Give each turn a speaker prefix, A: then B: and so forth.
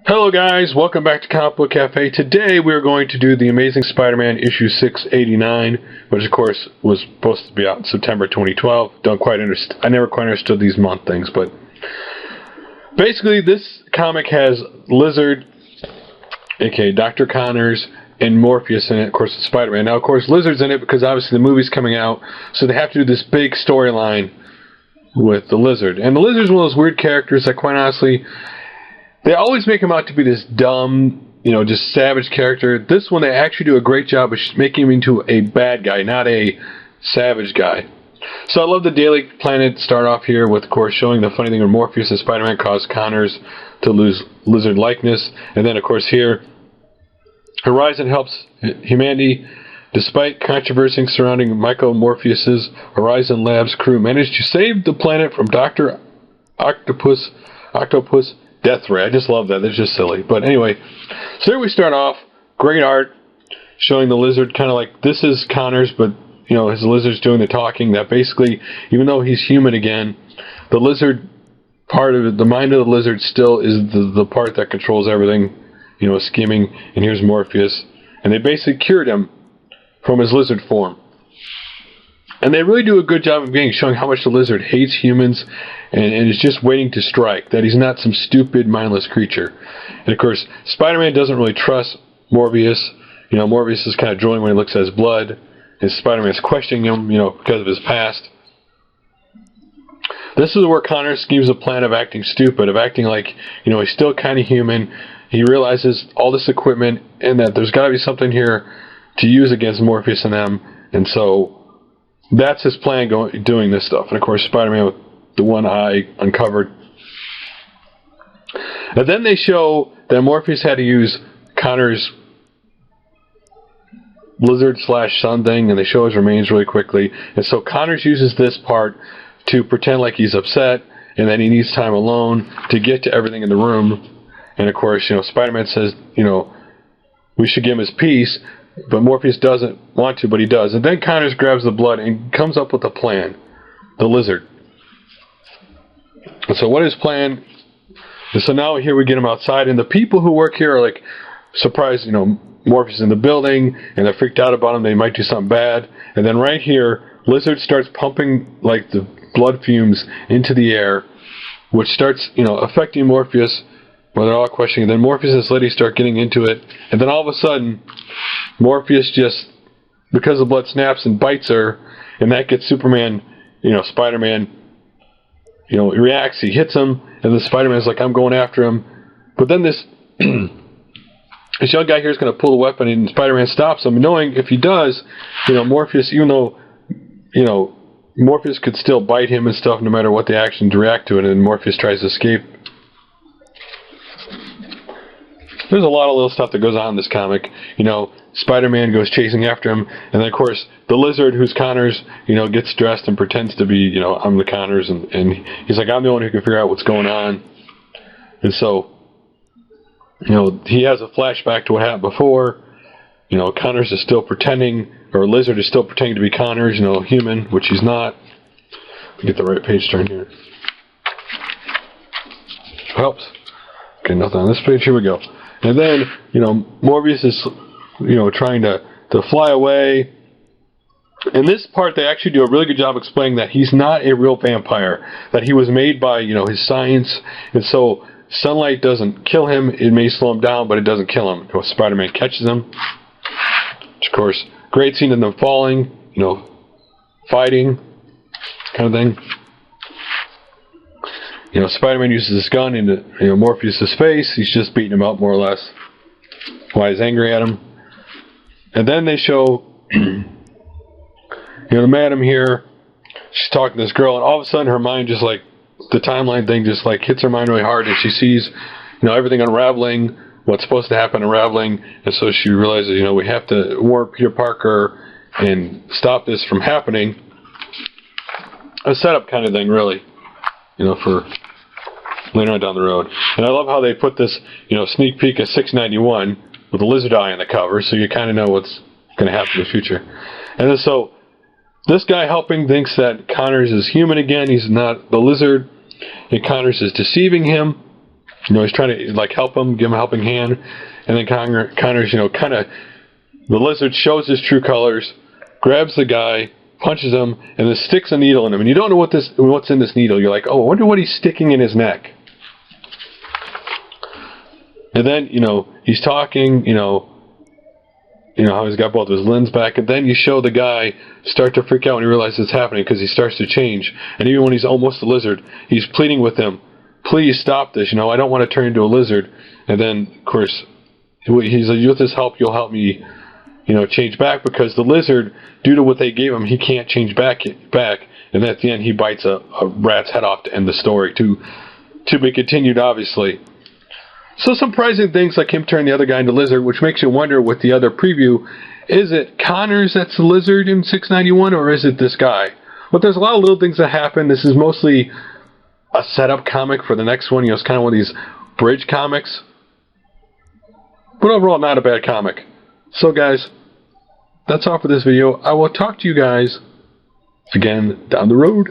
A: Hello guys, welcome back to Comic Book Cafe. Today we are going to do the Amazing Spider-Man issue 689, which of course was supposed to be out in September 2012. I never quite understood these month things, but basically this comic has Lizard, aka Dr. Connors, and Morbius in it, of course, the Spider-Man. Now, of course, Lizard's in it because obviously the movie's coming out, so they have to do this big storyline with the Lizard. And the Lizard's one of those weird characters that, quite honestly, they always make him out to be this dumb, just savage character. This one, they actually do a great job of making him into a bad guy, not a savage guy. So I love the Daily Planet start off here with, of course, showing the funny thing where Morbius and Spider-Man caused Connors to lose lizard likeness. And then, of course, here, Horizon helps humanity. Despite controversy surrounding Michael Morbius's Horizon Labs crew managed to save the planet from Dr. Octopus death ray. I just love that. It's just silly. But anyway, so here we start off. Great art showing the Lizard kind of like this is Connors, but his Lizard's doing the talking. That basically, even though he's human again, the Lizard part of it, the mind of the Lizard still is the part that controls everything, scheming. And here's Morbius. And they basically cured him from his Lizard form. And they really do a good job of showing how much the Lizard hates humans and is just waiting to strike, that he's not some stupid, mindless creature. And of course, Spider-Man doesn't really trust Morbius. Morbius is kind of drooling when he looks at his blood. And Spider-Man's questioning him, because of his past. This is where Connor schemes a plan of acting stupid, of acting like, he's still kind of human. He realizes all this equipment and that there's got to be something here to use against Morbius and them. And so that's his plan doing this stuff. And of course, Spider-Man with the one eye uncovered. And then they show that Morbius had to use Connor's lizard/sun thing, and they show his remains really quickly. And so Connors uses this part to pretend like he's upset, and then he needs time alone to get to everything in the room. And of course, Spider-Man says, we should give him his peace. But Morbius doesn't want to, but he does. And then Connors grabs the blood and comes up with a plan. The Lizard. And so what his plan is, so now here we get him outside, and the people who work here are like surprised, Morbius is in the building, and they're freaked out about him, they might do something bad. And then right here, Lizard starts pumping like the blood fumes into the air, which starts, affecting Morbius. Well, they're all questioning. Then Morbius and this lady start getting into it, and then all of a sudden, Morbius just, because the blood snaps and bites her, and that gets Superman, Spider-Man, reacts. He hits him, and the Spider-Man's like, I'm going after him. But then this this young guy here is going to pull the weapon, and Spider-Man stops him, knowing if he does, Morbius, even though, Morbius could still bite him and stuff, no matter what the actions react to it, and Morbius tries to escape. There's a lot of little stuff that goes on in this comic. Spider-Man goes chasing after him, and then of course the Lizard, who's Connors, gets dressed and pretends to be, I'm the Connors, and he's like, I'm the one who can figure out what's going on. And so, he has a flashback to what happened before. Connors is still pretending, or Lizard is still pretending to be Connors, human, which he's not. Get the right page turn here. Helps. Okay, nothing on this page. Here we go. And then, Morbius is, trying to fly away. In this part, they actually do a really good job explaining that he's not a real vampire. That he was made by, his science. And so, sunlight doesn't kill him. It may slow him down, but it doesn't kill him. Spider-Man catches him. Which, of course, great scene of them falling, fighting, kind of thing. Spider-Man uses his gun into, Morbius' face. He's just beating him up, more or less. Why he's angry at him. And then they show, the madam here. She's talking to this girl, and all of a sudden her mind just like, the timeline thing just like hits her mind really hard, and she sees, everything unraveling, what's supposed to happen unraveling, and so she realizes, we have to warn Peter Parker and stop this from happening. A setup kind of thing, really. For later on down the road. And I love how they put this, sneak peek of 691 with a lizard eye on the cover, so you kind of know what's going to happen in the future. And then so, this guy helping thinks that Connors is human again. He's not the Lizard, and Connors is deceiving him. You know, he's trying to like help him, give him a helping hand, and then Connor's, you know, kind of the Lizard shows his true colors, grabs the guy, punches him, and then sticks a needle in him. And you don't know what's in this needle. You're like, oh, I wonder what he's sticking in his neck. And then, you know, he's talking, you know how he's got both of his limbs back, and then you show the guy start to freak out when he realizes it's happening because he starts to change. And even when he's almost a lizard, he's pleading with him, please stop this, you know, I don't want to turn into a lizard. And then, of course, he's like, with his help, you'll help me, you know, change back, because the lizard, due to what they gave him, he can't change back. And at the end, he bites a rat's head off to end the story, to be continued, obviously. So surprising things like him turning the other guy into lizard, which makes you wonder with the other preview, is it Connors that's the lizard in 691, or is it this guy? But there's a lot of little things that happen. This is mostly a setup comic for the next one. You know, it's kind of one of these bridge comics. But overall, not a bad comic. So guys, that's all for this video. I will talk to you guys again down the road.